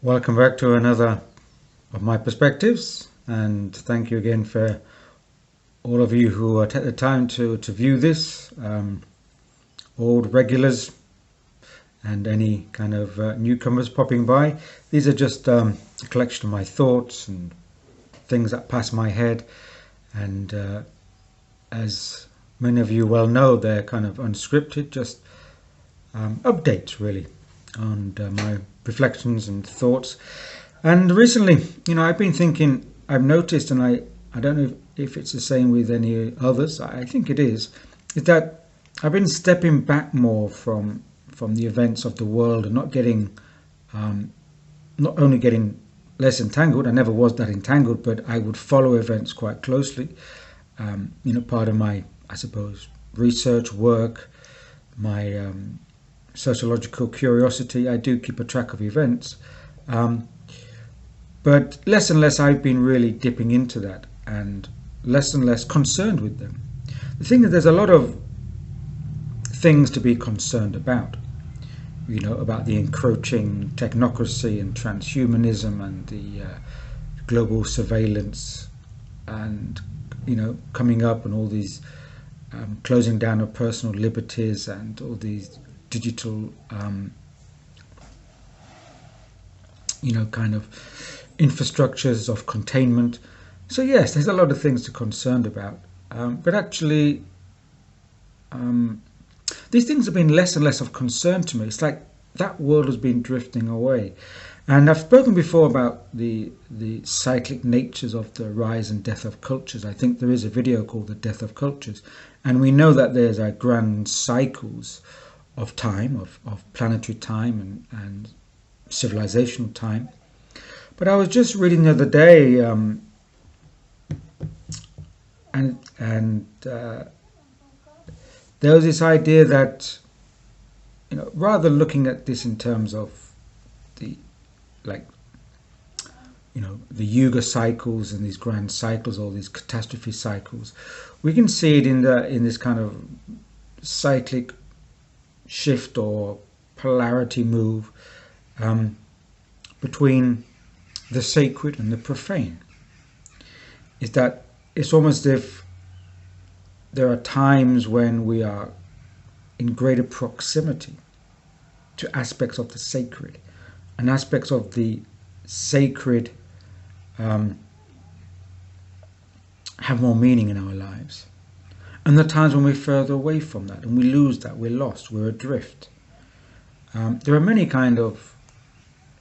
Welcome back to another of my perspectives, and thank you again for all of you who take the time to view this, old regulars and any kind of newcomers popping by. These are just a collection of my thoughts and things that pass my head, and as many of you well know, they're kind of unscripted, just updates really on my reflections and thoughts. And recently, I've been thinking, I've noticed, and I don't know if it's the same with any others, I think it is that I've been stepping back more from the events of the world and not only getting less entangled. I never was that entangled, but I would follow events quite closely. Part of my, I suppose, research work, my sociological curiosity, I do keep a track of events. But less and less I've been really dipping into that, and less concerned with them. The thing is, there's a lot of things to be concerned about. About the encroaching technocracy and transhumanism and the global surveillance and, coming up, and all these closing down of personal liberties and all these digital, kind of infrastructures of containment. So yes, there's a lot of things to be concerned about, but actually these things have been less and less of concern to me. It's like that world has been drifting away. And I've spoken before about the cyclic natures of the rise and death of cultures. I think there is a video called The Death of Cultures, and we know that there's a grand cycles of time, of planetary time and civilizational time. But I was just reading the other day, and there was this idea that, rather looking at this in terms of the, like, the yuga cycles and these grand cycles, all these catastrophe cycles, we can see it in this kind of cyclic shift or polarity move between the sacred and the profane. Is that it's almost as if there are times when we are in greater proximity to aspects of the sacred, and aspects of the sacred have more meaning in our lives. And the times when we're further away from that and we lose that, we're lost, we're adrift. There are many kind of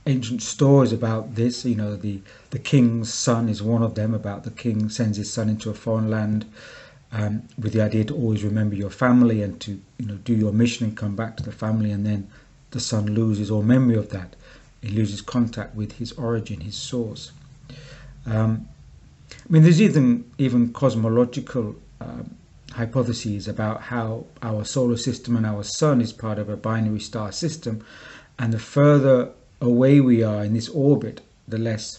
ancient stories about this. The king's son is one of them, about the king sends his son into a foreign land with the idea to always remember your family and to do your mission and come back to the family, and then the son loses all memory of that. He loses contact with his origin, his source. There's even cosmological hypotheses about how our solar system and our sun is part of a binary star system, and the further away we are in this orbit, the less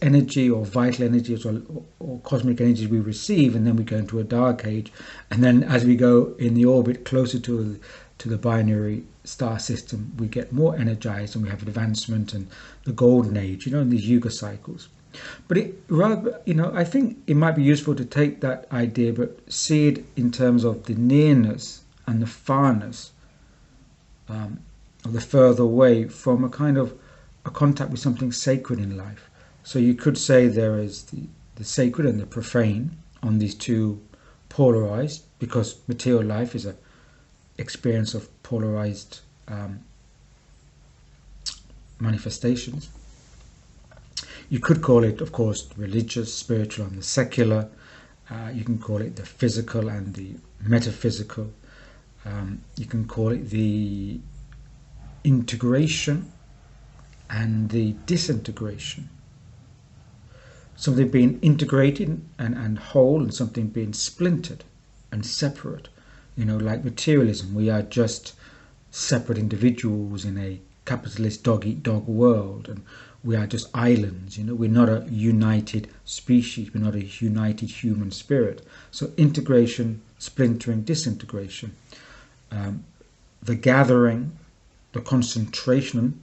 energy or vital energies or cosmic energies we receive, and then we go into a dark age, and then as we go in the orbit closer to the binary star system, we get more energized and we have advancement and the golden age, in these yuga cycles. But I think it might be useful to take that idea but see it in terms of the nearness and the farness, or the further away from a kind of a contact with something sacred in life. So you could say there is the sacred and the profane on these two polarized, because material life is a experience of polarized manifestations. You could call it, of course, religious, spiritual, and the secular. You can call it the physical and the metaphysical. You can call it the integration and the disintegration. Something being integrated and whole, and something being splintered and separate. Like materialism, we are just separate individuals in a capitalist dog-eat-dog world, and we are just islands. We're not a united species, we're not a united human spirit. So integration, splintering, disintegration, the gathering, the concentration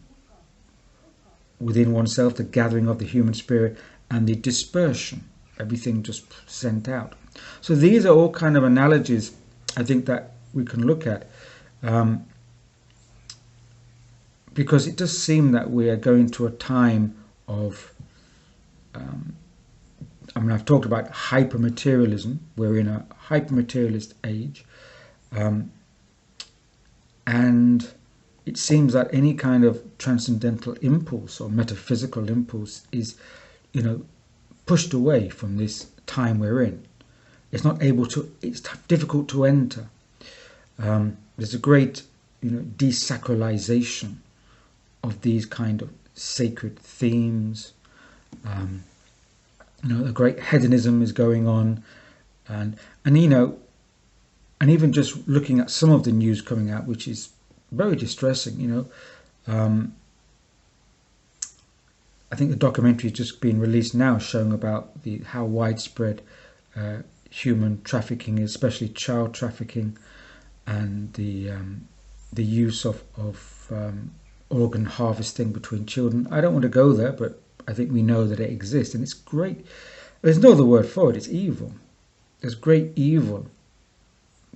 within oneself, the gathering of the human spirit, and the dispersion, everything just sent out. So these are all kind of analogies I think that we can look at, because it does seem that we are going to a time of, I've talked about hypermaterialism. We're in a hypermaterialist age, and it seems that any kind of transcendental impulse or metaphysical impulse is, pushed away from this time we're in. It's not able to, it's difficult to enter. There's a great, desacralization of these kind of sacred themes. A great hedonism is going on, and even just looking at some of the news coming out, which is very distressing. I think the documentary has just been released now, showing about how widespread human trafficking is, especially child trafficking, and the use of organ harvesting between children. I don't want to go there, but I think we know that it exists, and it's great. There's no other word for it. It's evil. There's great evil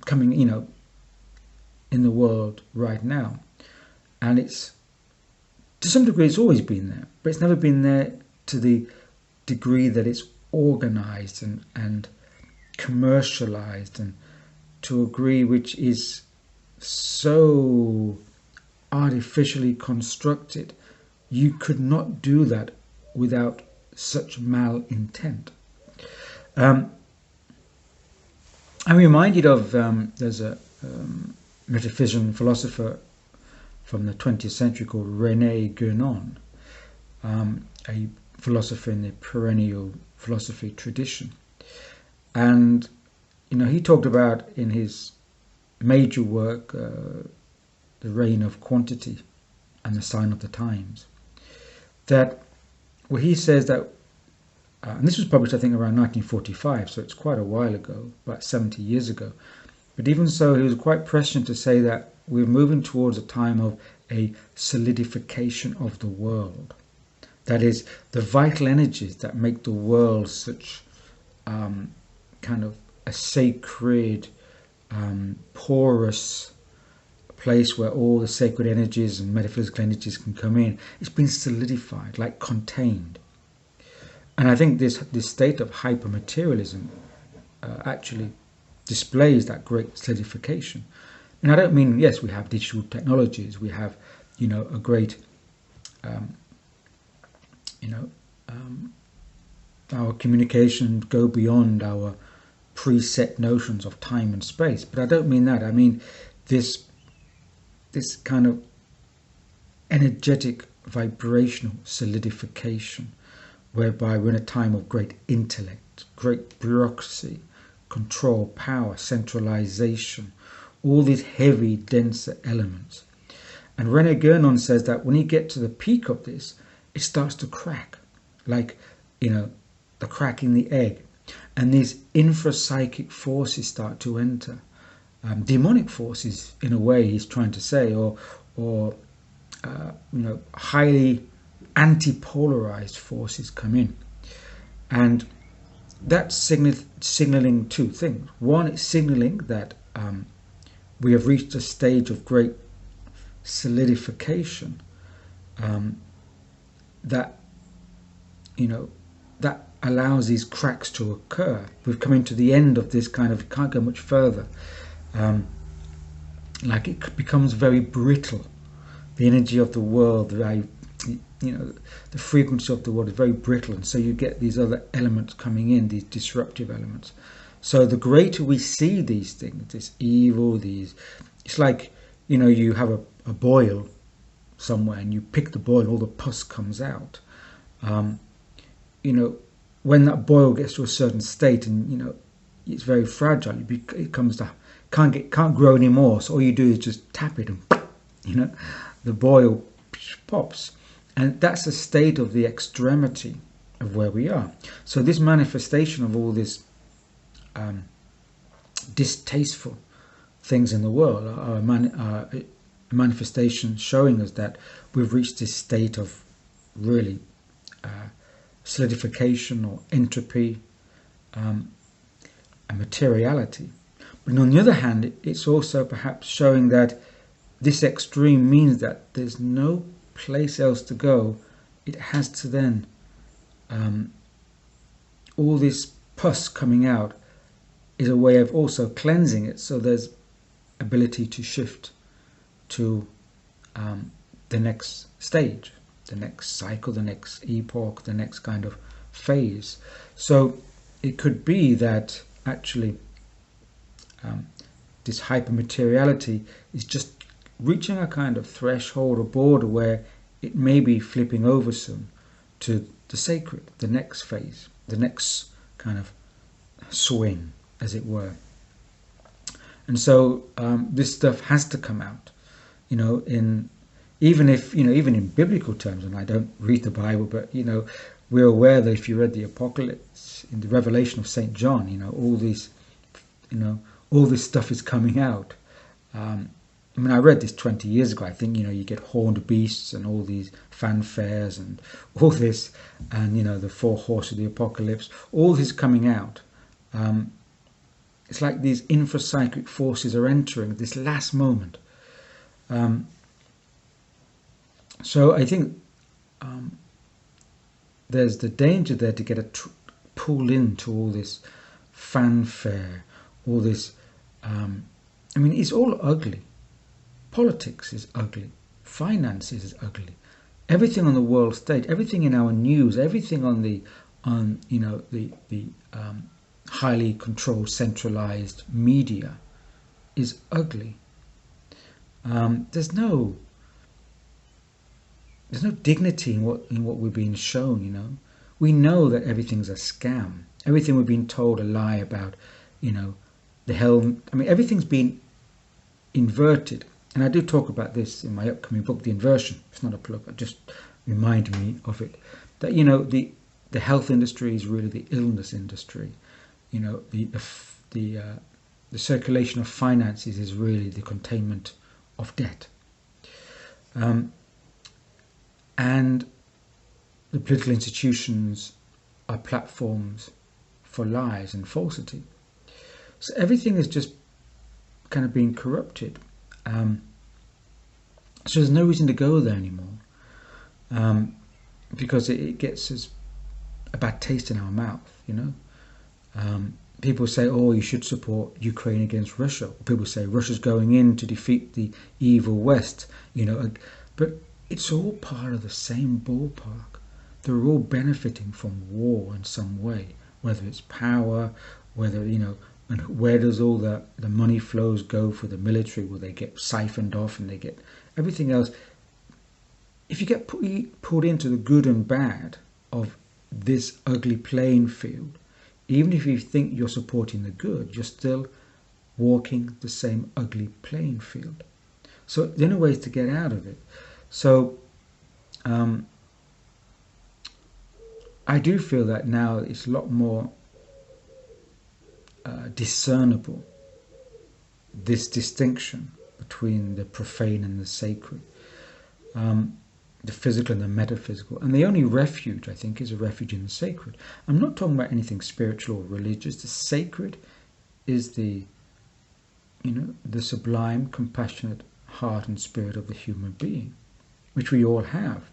coming, in the world right now, and it's, to some degree, it's always been there, but it's never been there to the degree that it's organized and commercialized, and to a degree which is so artificially constructed. You could not do that without such malintent. I'm reminded of, there's a metaphysician philosopher from the 20th century called René Guénon, a philosopher in the perennial philosophy tradition. And, he talked about in his major work, The Reign of Quantity and the Sign of the Times, that where he says that, and this was published I think around 1945, so it's quite a while ago, about 70 years ago, but even so he was quite prescient to say that we're moving towards a time of a solidification of the world. That is, the vital energies that make the world such kind of a sacred, porous place where all the sacred energies and metaphysical energies can come in. It's been solidified, like contained. And I think this state of hypermaterialism actually displays that great solidification. And I don't mean, yes, we have digital technologies, we have, a great, our communications go beyond our preset notions of time and space. But I don't mean that. I mean this kind of energetic, vibrational solidification, whereby we're in a time of great intellect, great bureaucracy, control, power, centralization, all these heavy, denser elements. And René Guénon says that when you get to the peak of this, it starts to crack, like, the crack in the egg. And these infrapsychic forces start to enter. Demonic forces, in a way, he's trying to say, or highly anti-polarized forces come in. And that's signaling two things. One, it's signaling that we have reached a stage of great solidification, that that allows these cracks to occur. We've come into the end of this kind of, can't go much further. Like it becomes very brittle. The energy of the world, the frequency of the world is very brittle, and so you get these other elements coming in, these disruptive elements. So the greater we see these things, this evil, it's like, you have a boil somewhere and you pick the boil, all the pus comes out. When that boil gets to a certain state and, it's very fragile, it comes to, can't grow anymore. So all you do is just tap it and, the boil pops. And that's the state of the extremity of where we are. So this manifestation of all this distasteful things in the world are a manifestation showing us that we've reached this state of really solidification or entropy and materiality. But on the other hand, it's also perhaps showing that this extreme means that there's no place else to go. It has to then, all this pus coming out is a way of also cleansing it, so there's ability to shift to the next stage, the next cycle, the next epoch, the next kind of phase. So it could be that actually this hypermateriality is just reaching a kind of threshold or border where it may be flipping over soon to the sacred, the next phase, the next kind of swing, as it were. And so this stuff has to come out, even in biblical terms, and I don't read the Bible, but we're aware that if you read the Apocalypse, in the Revelation of Saint John, all this stuff is coming out. I read this 20 years ago. I think you get horned beasts and all these fanfares and all this, and the four horses of the apocalypse. All this coming out. It's like these infrapsychic forces are entering this last moment. So I think there's the danger there to get pulled into all this fanfare, all this. It's all ugly. Politics is ugly. Finances is ugly. Everything on the world stage, everything in our news, everything on the highly controlled, centralized media is ugly. There's no dignity in what we're being shown. We know that everything's a scam. Everything we're being told a lie about. The hell. Everything's been inverted. And I do talk about this in my upcoming book, The Inversion. It's not a plug, but just remind me of it. That, the health industry is really the illness industry. The circulation of finances is really the containment of debt. And the political institutions are platforms for lies and falsity. So everything is just kind of being corrupted. So there's no reason to go there anymore, because it gets us a bad taste in our mouth. People say, "Oh, you should support Ukraine against Russia." People say Russia's going in to defeat the evil West. But it's all part of the same ballpark. They're all benefiting from war in some way, whether it's power, whether and where does all the money flows go for the military? Will they get siphoned off and they get everything else? If you get pulled into the good and bad of this ugly playing field, even if you think you're supporting the good, you're still walking the same ugly playing field. So the only way is to get out of it. So I do feel that now it's a lot more discernible, this distinction between the profane and the sacred, the physical and the metaphysical. And the only refuge, I think, is a refuge in the sacred. I'm not talking about anything spiritual or religious. The sacred is the sublime, compassionate heart and spirit of the human being, which we all have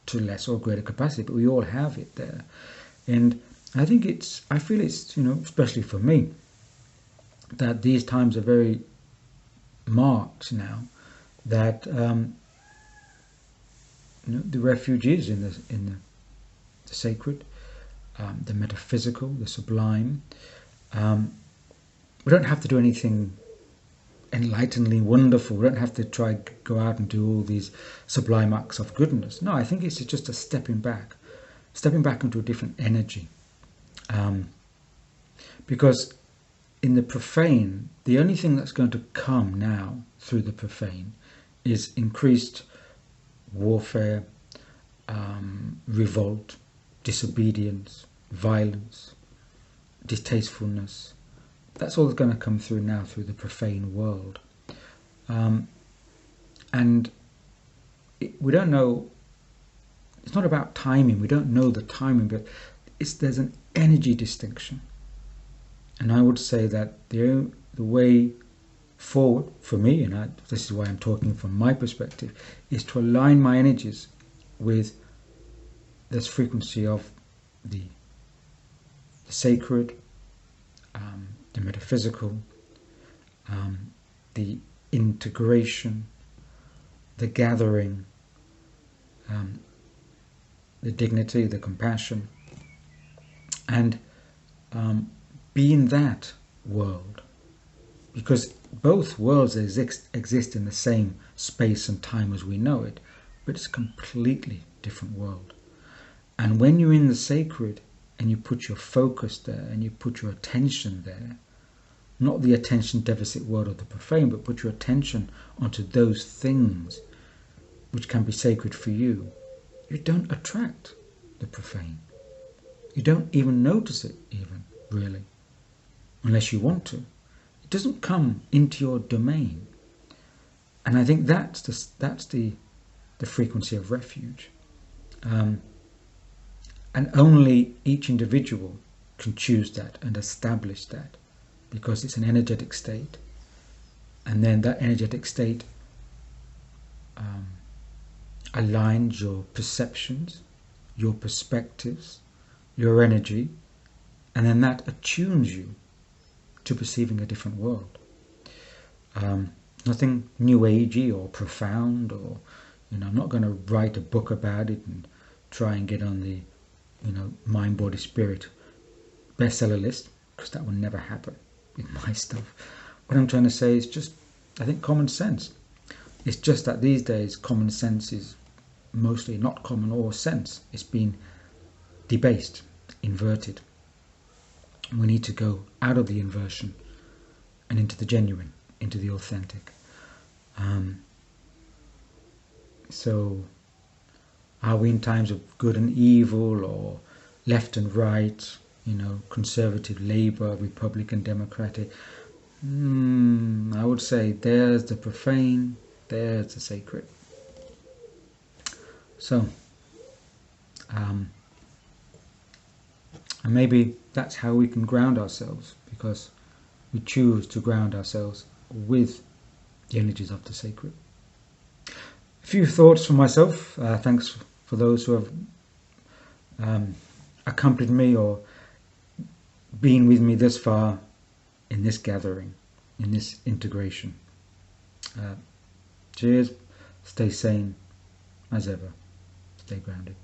to less or greater capacity, but we all have it there. And I feel it's, especially for me, that these times are very marked now, that the refuge is in the sacred, the metaphysical, the sublime. We don't have to do anything enlighteningly wonderful. We don't have to go out and do all these sublime acts of goodness. No, I think it's just a stepping back into a different energy. Because in the profane, the only thing that's going to come now through the profane is increased warfare, revolt, disobedience, violence, distastefulness. That's all that's going to come through now through the profane world. And we don't know it's not about timing. We don't know the timing, but there's an energy distinction. And I would say that the way forward for me, and this is why I'm talking from my perspective, is to align my energies with this frequency of the sacred, the metaphysical, the integration, the gathering, the dignity, the compassion, and be in that world, because both worlds exist in the same space and time as we know it, but it's a completely different world. And when you're in the sacred and you put your focus there and you put your attention there, not the attention deficit world of the profane, but put your attention onto those things which can be sacred for you, you don't attract the profane. You don't even notice it, even, really, unless you want to. It doesn't come into your domain. And I think that's the frequency of refuge. And only each individual can choose that and establish that, because it's an energetic state. And then that energetic state aligns your perceptions, your perspectives, your energy, and then that attunes you to perceiving a different world. Nothing new agey or profound, or I'm not going to write a book about it and try and get on the mind, body, spirit bestseller list, because that will never happen with my stuff. What I'm trying to say is just, I think, common sense. It's just that these days common sense is mostly not common or sense. It's been debased, inverted. We need to go out of the inversion and into the genuine, into the authentic. So are we in times of good and evil, or left and right, conservative, Labour, Republican, Democratic? I would say there's the profane, there's the sacred. So and maybe that's how we can ground ourselves, because we choose to ground ourselves with the energies of the sacred. A few thoughts for myself. Thanks for those who have accompanied me or been with me this far in this gathering, in this integration. Cheers. Stay sane as ever. Stay grounded.